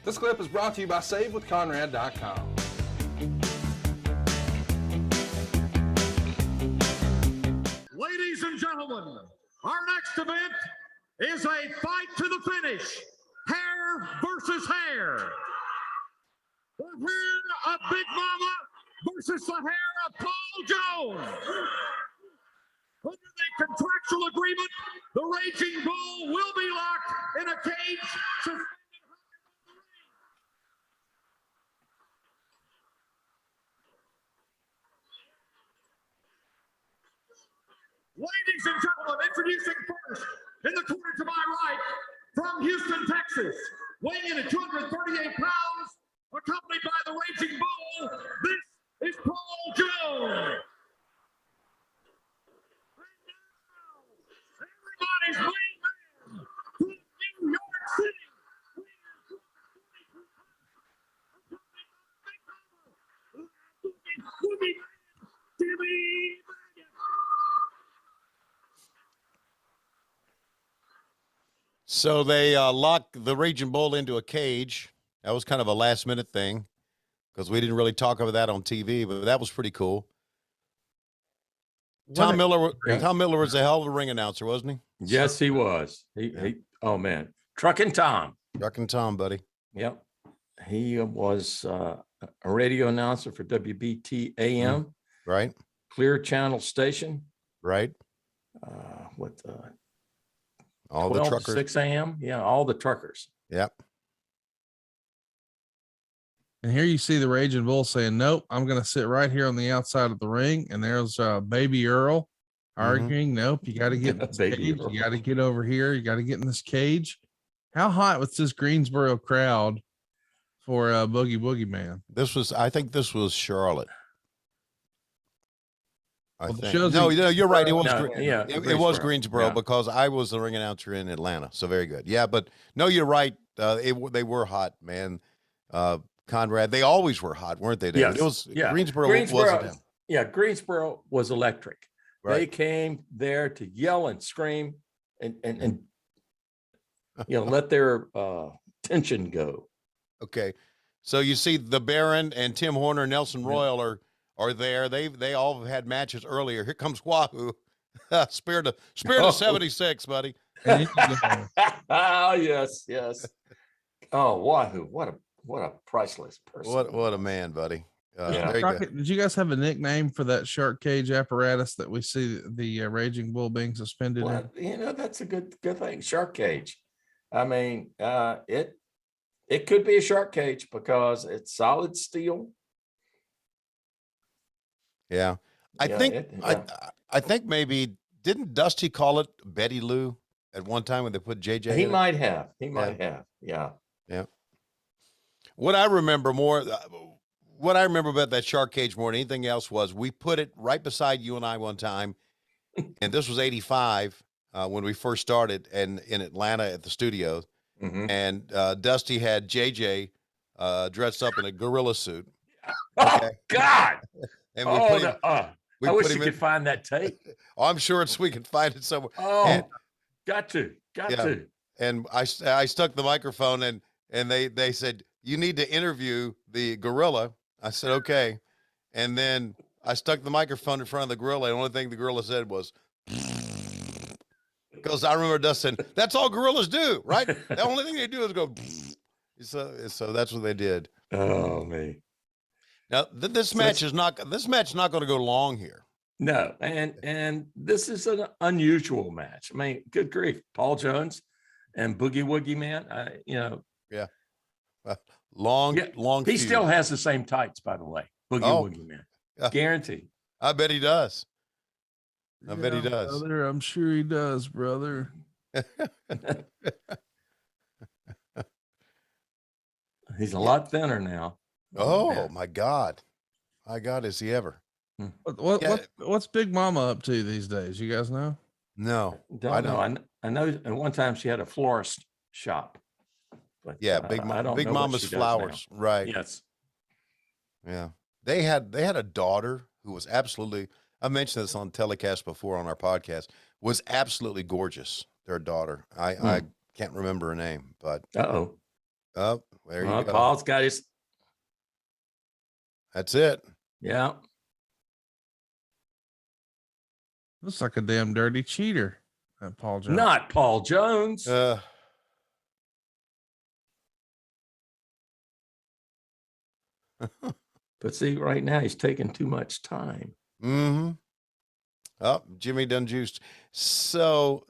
This clip is brought to you by SaveWithConrad.com. Ladies and gentlemen, our next event is a fight to the finish. Hair versus hair. The hair of Big Mama versus the hair of Paul Jones. Under the contractual agreement, the Raging Bull will be locked in a cage suspended. Ladies and gentlemen, introducing first, in the corner to my right, from Houston, Texas, weighing in at 238 pounds, accompanied by the Raging Bull, this is Paul Jones. Everybody's main man from New York City. So they locked the Raging Bull into a cage. That was kind of a last-minute thing because we didn't really talk about that on TV, but that was pretty cool. Tom Miller was a hell of a ring announcer, wasn't he? Yes, he was. Oh man, Truckin' Tom. Truckin' Tom, buddy. Yep, he was a radio announcer for WBT AM, right? Clear Channel Station, right? With all the truckers, 6 a.m. Yeah, all the truckers. Yep. And here you see the Raging Bull saying, "Nope, I'm going to sit right here on the outside of the ring." And there's Baby Earl arguing, "Nope, you got to get in this cage. You got to get over here. You got to get in this cage." How hot was this Greensboro crowd for Boogie Woogie Man? I think this was Charlotte. Well, no, you're right. It was, it was Greensboro yeah. because I was the ring announcer in Atlanta. So very good. Yeah, but no, you're right. They were hot, man. Conrad, they always were hot, weren't they? David? Yes. It was Greensboro wasn't. Yeah, Greensboro was electric. Right. They came there to yell and scream and let their tension go. Okay, so you see the Baron and Tim Horner, Nelson Royal are there. They all have had matches earlier. Here comes Wahoo, spirit of 76, buddy. Oh yes. Oh Wahoo, what a priceless person. What a man, buddy. Crockett, did you guys have a nickname for that shark cage apparatus that we see the Raging Bull being suspended in? That's a good thing. Shark cage. I mean, it could be a shark cage because it's solid steel. Yeah. I think maybe didn't Dusty call it Betty Lou at one time when they put JJ He in might have. Yeah. What I remember about that shark cage more than anything else was we put it right beside you and I one time, and this was 85 when we first started and in Atlanta at the studio, and Dusty had JJ dressed up in a gorilla suit. Okay? Oh God! And we put him, I wish you could find that tape. I'm sure we can find it somewhere. Oh, got to. And I stuck the microphone and they said, "You need to interview the gorilla." I said, "Okay." And then I stuck the microphone in front of the gorilla. And the only thing the gorilla said was, because I remember Dustin, that's all gorillas do, right? The only thing they do is go. So that's what they did. Oh, man. Now this match is not going to go long here. No. And this is an unusual match. I mean, good grief. Paul Jones and Boogie Woogie Man, Yeah. Long. He feud. still has the same tights, by the way. Boogie Woogie Man. Guaranteed. I bet he does. I bet he does. Brother, I'm sure he does, brother. He's a lot thinner now. My God. Is he ever? What's Big Mama up to these days? You guys know? No, I don't know. I know at one time she had a florist shop. But, Big Mama's Flowers, right? Yes. Yeah, they had a daughter who was absolutely. I mentioned this on telecast before on our podcast. Was absolutely gorgeous. Their daughter. I can't remember her name, but There you Well, go. Paul's got his. That's it. Yeah. Looks like a damn dirty cheater. That Paul Jones. Not Paul Jones. But see, right now he's taking too much time. Mm-hmm. Oh, Jimmy done juiced. So,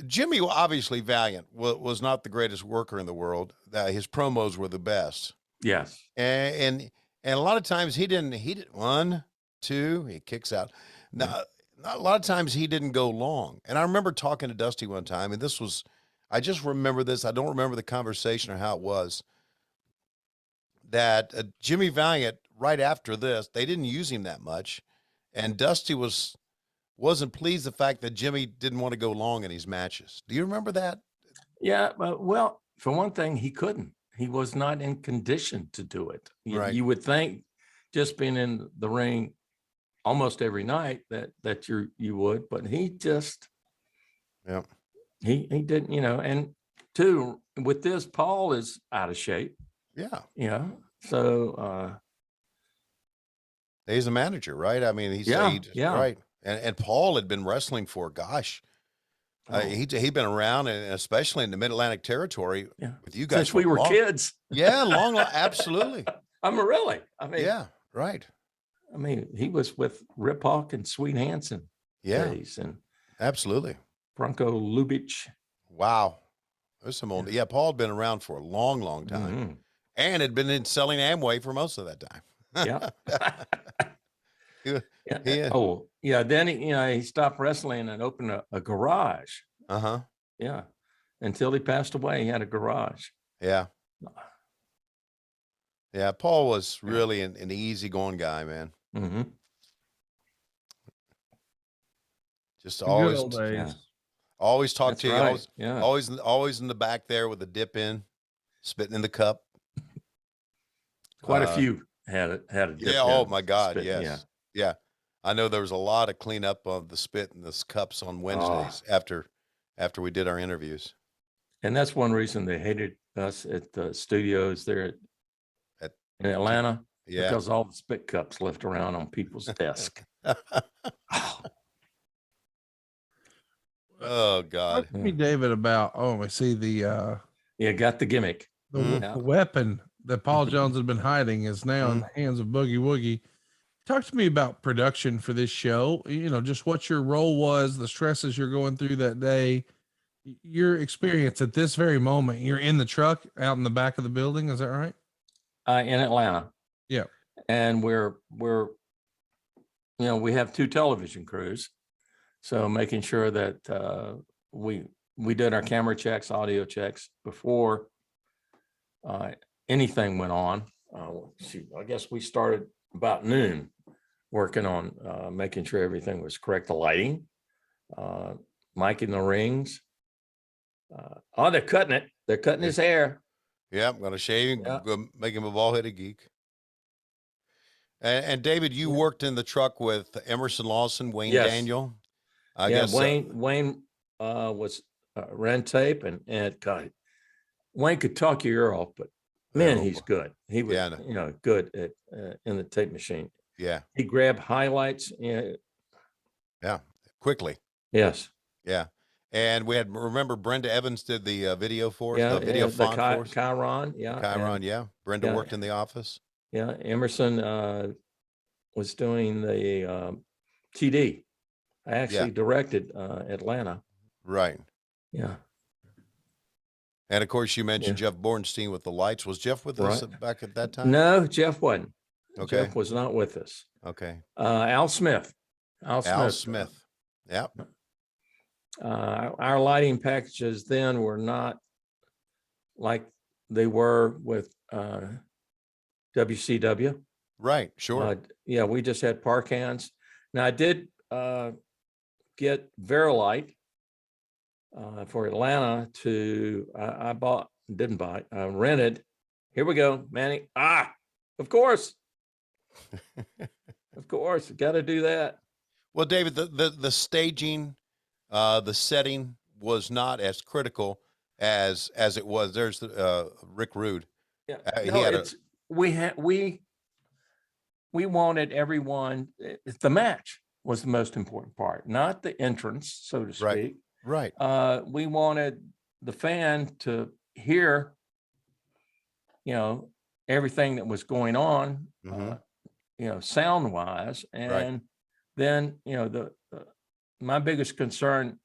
Jimmy, obviously Valiant was not the greatest worker in the world. His promos were the best. Yes. And a lot of times he didn't 1, 2, he kicks out. Now, a lot of times he didn't go long. And I remember talking to Dusty one time, and I just remember this. I don't remember the conversation or how it was. That Jimmy Valiant, right after this, they didn't use him that much. And Dusty wasn't pleased the fact that Jimmy didn't want to go long in his matches. Do you remember that? Yeah. Well, for one thing, he couldn't. He was not in condition to do it. Right. You would think just being in the ring almost every night that you would, but he just, he didn't, and two, with this, Paul is out of shape. Yeah. So he's a manager, right? I mean, he's right. And Paul had been wrestling for, gosh, he'd been around, and especially in the Mid-Atlantic territory with you guys since we were kids. Yeah, long, absolutely. Really. I mean, yeah, right. I mean, he was with Rip Hawk and Sweet Hansen. Days and absolutely. Bronco Lubitsch. Wow. There's some old. Yeah, Paul had been around for a long, long time. Mm-hmm. And had been in selling Amway for most of that time. Yeah. Oh, yeah. Then he stopped wrestling and opened a garage. Yeah. Until he passed away, he had a garage. Yeah. Yeah. Paul was really an easygoing guy, man. Mm-hmm. Just always, always talk That's to you. Right. Always in the back there with a dip in, spitting in the cup. Quite a few had a dip. Yeah. Oh my God. Spit, Yes. Yeah. I know there was a lot of cleanup of the spit in the cups on Wednesdays after we did our interviews. And that's one reason they hated us at the studios there in Atlanta. Yeah. Because all the spit cups left around on people's desk. Oh God. Talk to me, David, about I see the got the gimmick. The weapon that Paul Jones had been hiding is now in the hands of Boogie Woogie. Talk to me about production for this show. Just what your role was, the stresses you're going through that day, your experience at this very moment. You're in the truck out in the back of the building. Is that right? In Atlanta. Yeah. And we're we have 2 television crews. So making sure that we did our camera checks, audio checks before anything went on. I guess we started about noon working on making sure everything was correct. The lighting, mic in the rings. They're cutting it. They're cutting his hair. Yeah, I'm going to shave him, make him a bald-headed geek. And David, you worked in the truck with Emerson Lawson, Wayne Daniel. I guess Wayne was ran tape and God, Wayne could talk your ear off, but man, he's good. He was good at in the tape machine. Yeah, he grabbed highlights. Yeah, quickly. Yes. Yeah, and we had remember Brenda Evans did the video for us. The video font for us. Chiron. Chiron. Yeah, Brenda worked in the office. Yeah, Emerson was doing the TD. I actually directed Atlanta. Right. Yeah. And of course, you mentioned Jeff Bornstein with the lights. Was Jeff with us back at that time? No, Jeff wasn't. Okay. Jeff was not with us. Okay. Al Smith. Al Smith. Yep. Our lighting packages then were not like they were with WCW. Right. Sure. We just had park hands. Now I did get Verilight for Atlanta I rented. Here we go, Manny. Of course. Of course, got to do that. Well, David, the staging, the setting was not as critical as it was. There's the Rick Rude. Yeah, He no, had it's we wanted everyone. The match was the most important part, not the entrance, so to Right. speak. right. We wanted the fan to hear, everything that was going on, Mhm. sound wise, and then my biggest concern.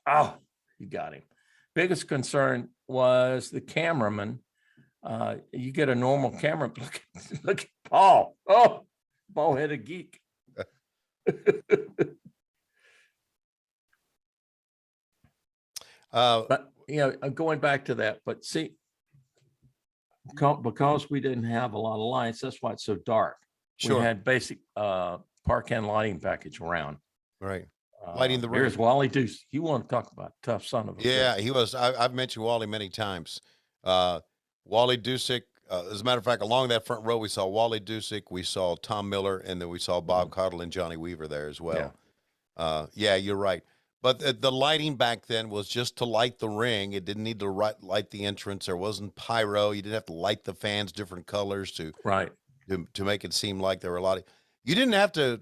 Oh, you got him. Biggest concern was the cameraman. You get a normal camera. Look at Paul. Oh, bald-headed geek. But going back to that, but see, because we didn't have a lot of lights, that's why it's so dark. Sure. We had basic park and lighting package around. Right. Lighting the There's ring. Wally Deuce. You want to talk about tough son of a Yeah, bitch. he was. I've mentioned Wally many times. Wally Dusick. As a matter of fact, along that front row, we saw Wally Dusick, we saw Tom Miller, and then we saw Bob Cottle and Johnny Weaver there as well. Yeah, you're right. But the lighting back then was just to light the ring. It didn't need to light the entrance. There wasn't pyro. You didn't have to light the fans different colors to make it seem like there were a lot of. You didn't have to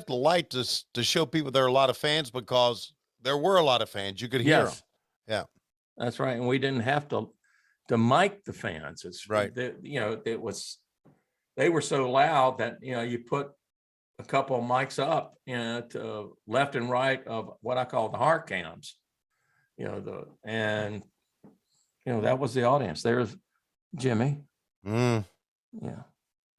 light to show people there are a lot of fans, because there were a lot of fans. You could hear them. Yeah, that's right. And we didn't have to mic the fans. It's right. It was, they were so loud that, you put a couple of mics up, to left and right of what I call the heart cams, that was the audience. There's Jimmy. Mm. Yeah.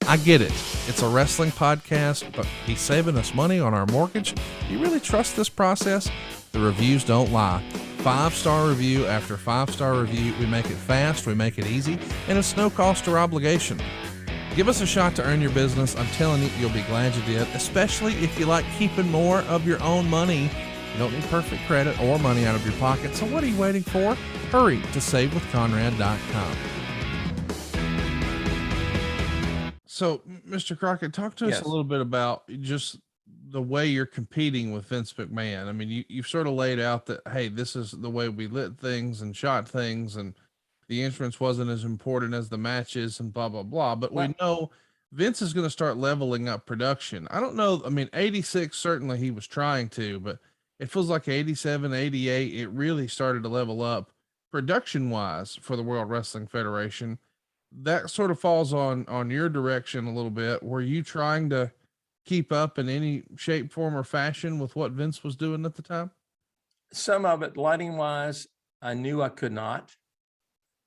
I get it. It's a wrestling podcast, but he's saving us money on our mortgage. Do you really trust this process? The reviews don't lie. 5-star review after 5-star review. We make it fast, we make it easy, and it's no cost or obligation. Give us a shot to earn your business. I'm telling you, you'll be glad you did, especially if you like keeping more of your own money. You don't need perfect credit or money out of your pocket, so what are you waiting for? Hurry to savewithconrad.com. So, Mr. Crockett, talk to us a little bit about just the way you're competing with Vince McMahon. I mean, you've sort of laid out that, hey, this is the way we lit things and shot things, and the entrance wasn't as important as the matches and blah, blah, blah. But we know Vince is going to start leveling up production. I don't know. I mean, 86, certainly he was trying to, but it feels like 87, 88, it really started to level up production wise for the World Wrestling Federation. That sort of falls on your direction a little bit. Were you trying to keep up in any shape, form, or fashion with what Vince was doing at the time? Some of it, lighting wise, I knew I could not,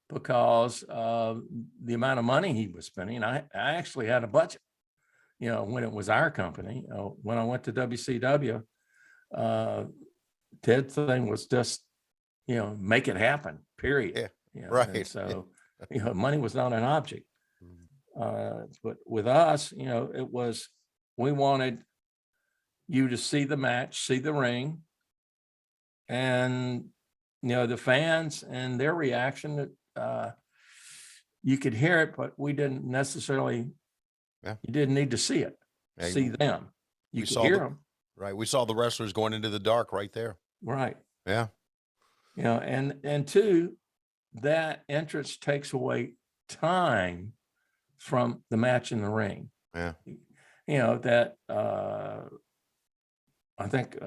because of the amount of money he was spending. I actually had a budget, when it was our company. When I went to WCW, Ted's thing was just, make it happen, period. Yeah, right. And so, money was not an object. But with us, it was, we wanted you to see the match, see the ring, and, the fans and their reaction, that you could hear it, but we didn't necessarily, you didn't need to see it, see them. You could hear them. Right. We saw the wrestlers going into the dark right there. Right. Yeah. And two, that entrance takes away time from the match in the ring. Yeah. That I think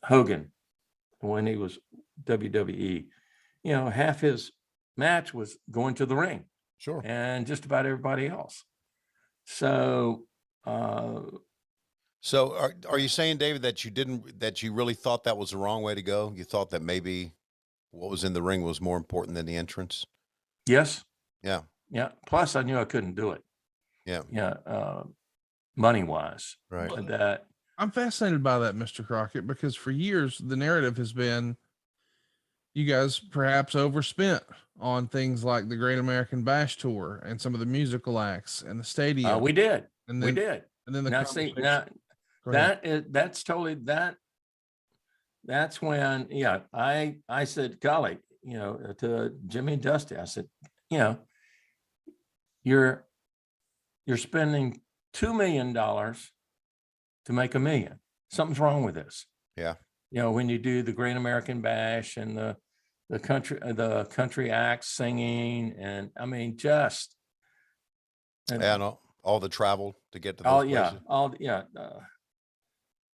Hogan, when he was WWE, half his match was going to the ring. Sure. And just about everybody else. So are you saying, David, that you really thought that was the wrong way to go? You thought that maybe what was in the ring was more important than the entrance? Yes. Yeah. Yeah. Plus I knew I couldn't do it. Yeah. Yeah. Money wise. Right. That I'm fascinated by that, Mr. Crockett, because for years the narrative has been you guys perhaps overspent on things like the Great American Bash Tour and some of the musical acts and the stadium. We did. And then, we did. And then the that's totally that. That's when, I said, golly, to Jimmy and Dusty, I said, you're spending $2 million to make $1 million. Something's wrong with this. Yeah. When you do the Great American Bash and the the country acts singing, and I mean, just. And all the travel to get to those places.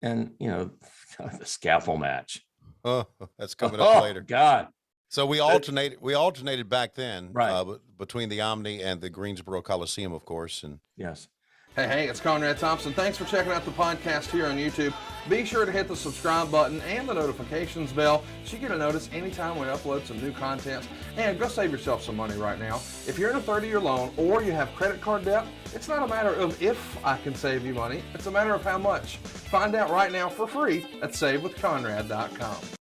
And the scaffold match. Oh, that's coming up later. God. So we alternated back then, right, between the Omni and the Greensboro Coliseum, of course. And yes. Hey, it's Conrad Thompson. Thanks for checking out the podcast here on YouTube. Be sure to hit the subscribe button and the notifications bell so you get a notice anytime we upload some new content. And go save yourself some money right now. If you're in a 30-year loan or you have credit card debt, it's not a matter of if I can save you money. It's a matter of how much. Find out right now for free at SaveWithConrad.com.